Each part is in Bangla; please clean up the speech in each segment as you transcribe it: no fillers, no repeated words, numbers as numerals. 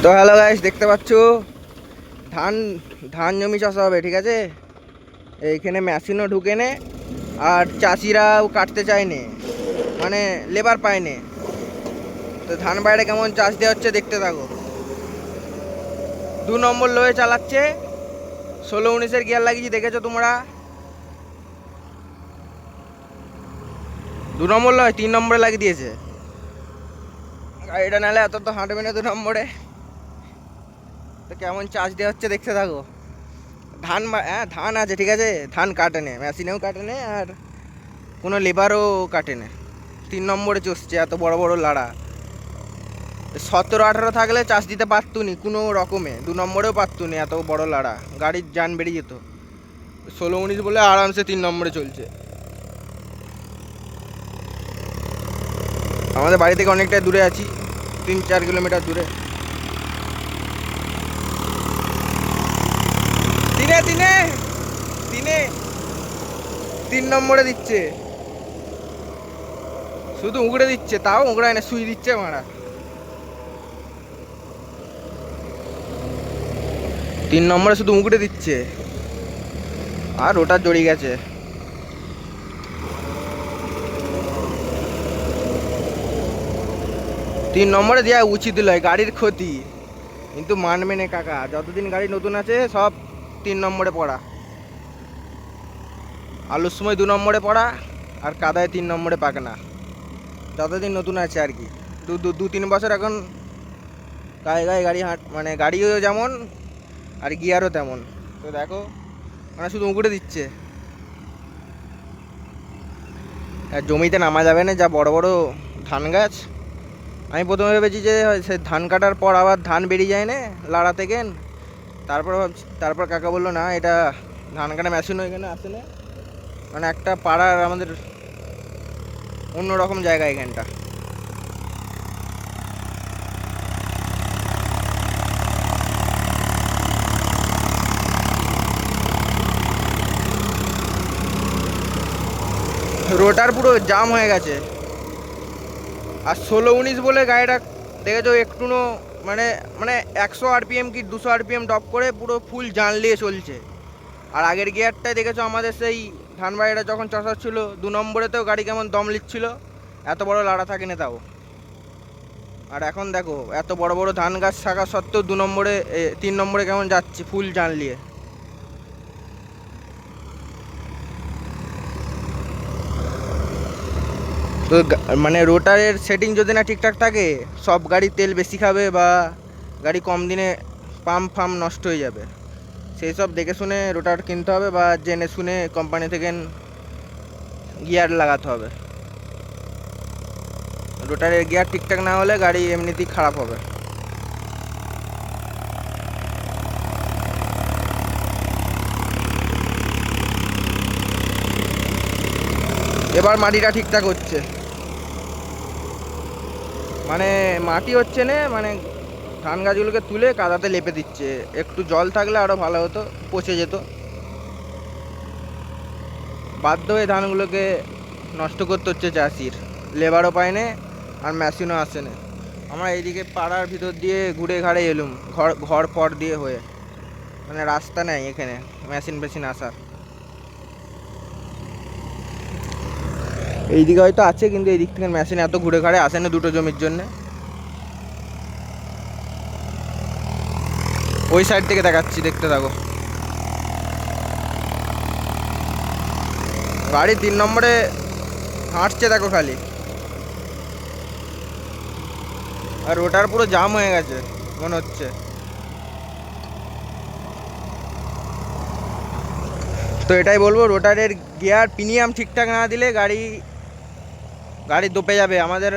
তো হ্যালো গাইস, দেখতে পাচ্ছ ধান ধান জমি চাষ হবে, ঠিক আছে। এইখানে মেশিনও ঢুকে নে, আর চাষিরাও কাটতে চায়নি, মানে লেবার পায়নি। তো ধান বাইরে কেমন চাষ দেওয়া হচ্ছে দেখতে থাকো। 2 নম্বর লোয়ে চালাচ্ছে, 16-19-এর গিয়ার লাগিয়েছি, দেখেছো তোমরা। 2 নম্বর লয় 3 নম্বরে লাগিয়ে দিয়েছে। গাড়িটা নাহলে এত তো হাঁটবে না 2 নম্বরে। তো কেমন চাষ দেওয়া হচ্ছে দেখতে থাকো। হ্যাঁ ধান আছে, ঠিক আছে, ধান কাটে নে, মেশিনেও কাটে নে, আর কোনো লেবারও কাটে নে। 3 নম্বরে চষছে, এত বড় বড় লাড়া। 17-18 থাকলে চাষ দিতে পারতুনি কোনো রকমে, 2 নম্বরেও পারতুনি, এত বড় লাড়া, গাড়ির যান বেরিয়ে যেত। 16-19 বলে আরামসে 3 নম্বরে চলছে। আমাদের বাড়ি থেকে অনেকটা দূরে আছি, 3-4 কিলোমিটার দূরে। তিনে তিনে তিনে 3 নম্বরে দিচ্ছে, শুধু উগড়ে দিচ্ছে, তাও উগড়ায় না, সুই দিচ্ছে মারা। 3 নম্বরে শুধু উগড়ে দিচ্ছে, আর ওটা জড়িয়ে গেছে। 3 নম্বরে দেওয়া উচিত নয়, গাড়ির ক্ষতি, কিন্তু মানবে না কাকা। যতদিন গাড়ি নতুন আছে সব 3 নম্বরে পড়া। আলুর সময় 2 নম্বরে পড়া, আর কাদায় 3 নম্বরে পাকে না, যতদিন নতুন আছে আর কি। 2-3 বছর এখন গায়ে গায়ে গাড়ি মানে গাড়িও যেমন, আর গিয়ারও তেমন। তো দেখো, মানে শুধু উঁকুড়ে দিচ্ছে। আর জমিতে নামা যাবে না, যা বড় বড় ধান গাছ। আমি প্রথমে ভেবেছি যে সে ধান কাটার পর আবার ধান বেরিয়ে যায় না লাড়া থেকে। তারপর কাকা বললো না, এটা ধান কাটা মেশিন এখানে আসে না, মানে একটা পাড়ার আমাদের অন্যরকম জায়গা এখানটা। রোটার পুরো জাম হয়ে গেছে। আর 16-19 বলে গাড়িটা দেখেছো একটুও, মানে মানে 100 RPM কি 200 RPM ড্রপ করে পুরো ফুল জান নিয়ে চলছে। আর আগের গিয়ারটাই দেখেছো আমাদের সেই ধান বাড়িটা যখন চষা ছিল, 2 নম্বরেতেও গাড়ি কেমন দম লিচ্ছিল, এত বড় লাড়া থাকে না তাও। আর এখন দেখো এত বড় বড় ধান গাছ থাকা সত্ত্বেও 2 নম্বরে 3 নম্বরে কেমন যাচ্ছে ফুল জান নিয়ে। তো মানে রোটারের সেটিং যদি না ঠিকঠাক থাকে, সব গাড়ি তেল বেশি খাবে, বা গাড়ি কম দিনে পাম্প ফাম্প নষ্ট হয়ে যাবে। সেই সব দেখে শুনে রোটার কিনতে হবে, বা জেনে শুনে কোম্পানি থেকে গিয়ার লাগাতে হবে। রোটারের গিয়ার ঠিকঠাক না হলে গাড়ি এমনিতেই খারাপ হবে। এবার মাটিটা ঠিকঠাক হচ্ছে, মানে মাটি হচ্ছে না, মানে ধান গাছগুলোকে তুলে কাদাতে লেপে দিচ্ছে। একটু জল থাকলে আরও ভালো হতো, পচে যেত। বাধ্য হয়ে ধানগুলোকে নষ্ট করতে হচ্ছে চাষির, লেবারও পায় না, আর মেশিনও আসে না। আমরা এইদিকে পাড়ার ভিতর দিয়ে ঘুরে ঘাড়ে এলুম, ঘর ঘর পর দিয়ে হয়ে, মানে রাস্তা নেই এখানে মেশিন ফেশিন আসার। এইদিকে হয়তো আছে, কিন্তু এই দিক থেকে মেশিন এত ঘুরে ঘাড়ে আসে না দুটো জমির জন্যে। ওই সাইড থেকে দেখাচ্ছি, দেখতে থাকো। গাড়ি 3 নম্বরে হাঁটছে দেখো খালি, আর রোটার পুরো জাম হয়ে গেছে মনে হচ্ছে। তো এটাই বলবো, রোটারের গিয়ার প্রিমিয়াম ঠিকঠাক না দিলে গাড়ি গাড়ি দোপে যাবে। আমাদের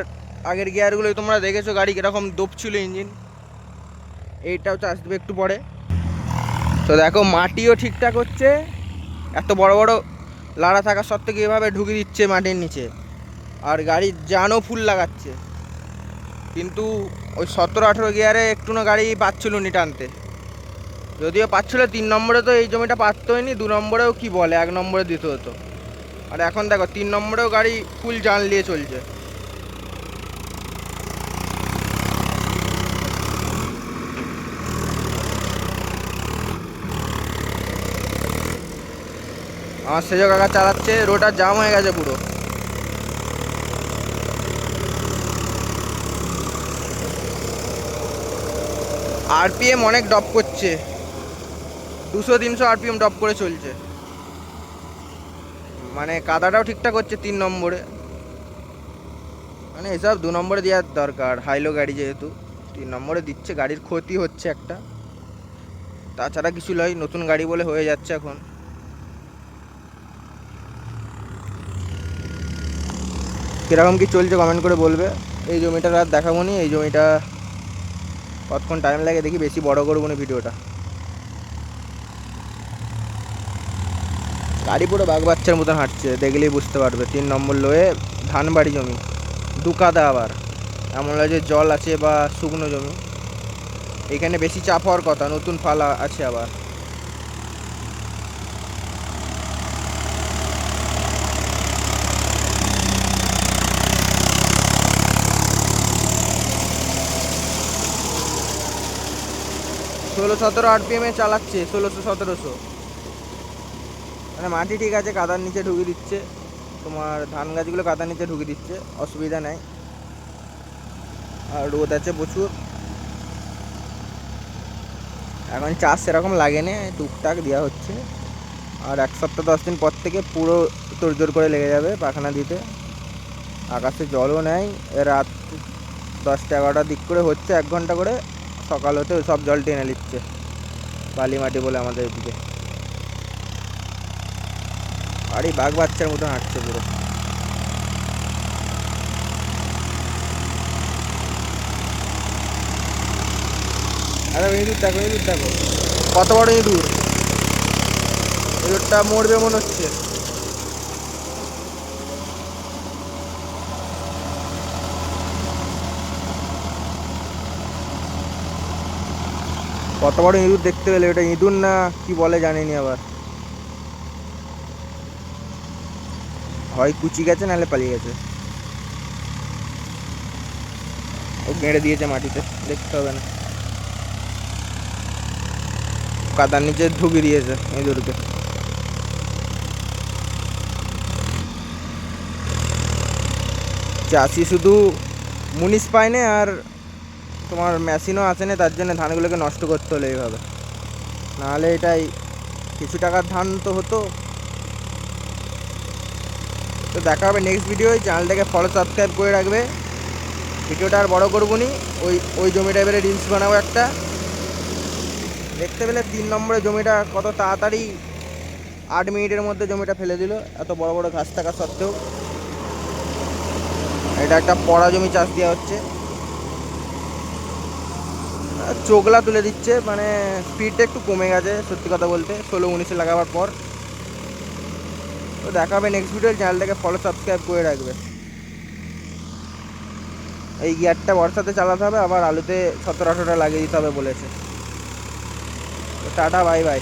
আগের গিয়ারগুলোই তোমরা দেখেছো গাড়ি কীরকম দোপছিল ইঞ্জিন, এইটাও চাষ দেবে একটু পরে। তো দেখো মাটিও ঠিকঠাক হচ্ছে, এত বড় বড় লাড়া থাকা সত্ত্বেও কীভাবে ঢুকে দিচ্ছে মাটির নিচে, আর গাড়ির জানও ফুল লাগাচ্ছে। কিন্তু ওই 17-18 গিয়ারে একটু না গাড়ি পাচ্ছিল নি টানতে, যদিও পাচ্ছিল। 3 নম্বরে তো এই জমিটা পারতোই নি, 2 নম্বরেও কি বলে 1 নম্বরে দিতে হতো। আর এখন দেখো 3 নম্বরেও গাড়ি ফুল জান নিয়ে চলছে। আমার সেজো কাকা চালাচ্ছে, রোডটা জাম হয়ে গেছে পুরো। আরপিএম অনেক ড্রপ করছে, 200-300 আরপিএম ড্রপ করে চলছে। মানে কাদাটাও ঠিকঠাক হচ্ছে 3 নম্বরে, মানে এসব 2 নম্বরে দেওয়ার দরকার, হাইলো গাড়ি যেহেতু 3 নম্বরে দিচ্ছে, গাড়ির ক্ষতি হচ্ছে একটা, তাছাড়া কিছু নয়, নতুন গাড়ি বলে হয়ে যাচ্ছে এখন। কীরকম কি চলছে কমেন্ট করে বলবে। এই জমিটার আর দেখাবো নি, এই জমিটা কতক্ষণ টাইম লাগে দেখি, বেশি বড় করবো না ভিডিওটা। গাড়ি পুরো বাঘ বাচ্চার মতন হাঁটছে, দেখলেই বুঝতে পারবে। 3 নম্বর লোয়ে ধান বাড়ি জমি, দুকাদা, আবার এমন লাগে যে জল আছে বা শুকনো জমি। এখানে বেশি চাপ হওয়ার কথা, নতুন ফাল আছে আবার। ষোলো 17 আরপিএমে চালাচ্ছে, 1600-1700। মানে মাটি ঠিক আছে, কাদার নিচে ঢুকে দিচ্ছে, তোমার ধান গাছগুলো কাদার নিচে ঢুকে দিচ্ছে, অসুবিধা নেই। আর রোদ আছে প্রচুর, এখন চাষ সেরকম লাগে না, টুকটাক দেওয়া হচ্ছে। আর 1 সপ্তাহ 10 দিন পর থেকে পুরো তোড়জোড় করে লেগে যাবে পাখানা দিতে। আকাশে জলও নেই, রাত 10টা-11টার দিক করে হচ্ছে, 1 ঘন্টা করে, সকাল হতে সব জল টেনে নিচ্ছে, বালি মাটি বলে আমাদের এদিকে। আর এই বাঘ বাচ্চার মতন হাঁটছে পুরো। আরে ইঁদুর দেখো, ইঁদুর দেখো, কত বড় ইঁদুর! ইঁদুরটা মরবে মনে হচ্ছে। কত বড় ইঁদুর দেখতে পেলে, ওটা ইঁদুর না কি বলে জানিনি, আবার হয় কুচি গেছে নাহলে পালিয়ে গেছে। ও গেঁড়ে দিয়েছে মাটিতে, দেখতে হবে না, কাদার নিচে ঢুকিয়ে দিয়েছে ইঁদুরকে। চাষি শুধু মুনিশ পায় না, আর তোমার মেশিনও আসে না, তার জন্য ধানগুলোকে নষ্ট করতে হলো এইভাবে, নাহলে এটাই কিছু টাকার ধান তো হতো। তো দেখা হবে নেক্সট ভিডিওয়, চ্যানেলটাকে ফলো সাবস্ক্রাইব করে রাখবে। ভিডিওটা আর বড় করবো নি, ওই জমিটা এবারে রিলস বানাবো একটা। দেখতে পেলে 3 নম্বরে জমিটা কত তাড়াতাড়ি 8 মিনিটের মধ্যে জমিটা ফেলে দিল, এত বড় বড় ঘাস থাকা সত্ত্বেও। এটা একটা পড়া জমি চাষ দেওয়া হচ্ছে, চোগলা তুলে দিচ্ছে, মানে স্পিডটা একটু কমে গেছে সত্যি কথা বলতে 16-19 লাগাবার পর। তো দেখা হবে নেক্সট ভিডিও, চ্যানেলটাকে ফলো সাবস্ক্রাইব করে রাখবে। এই গিয়ারটা বর্ষাতে চালাতে হবে, আবার আলুতে 17-18টা লাগিয়ে দিতে হবে বলেছে। Tata, bye bye.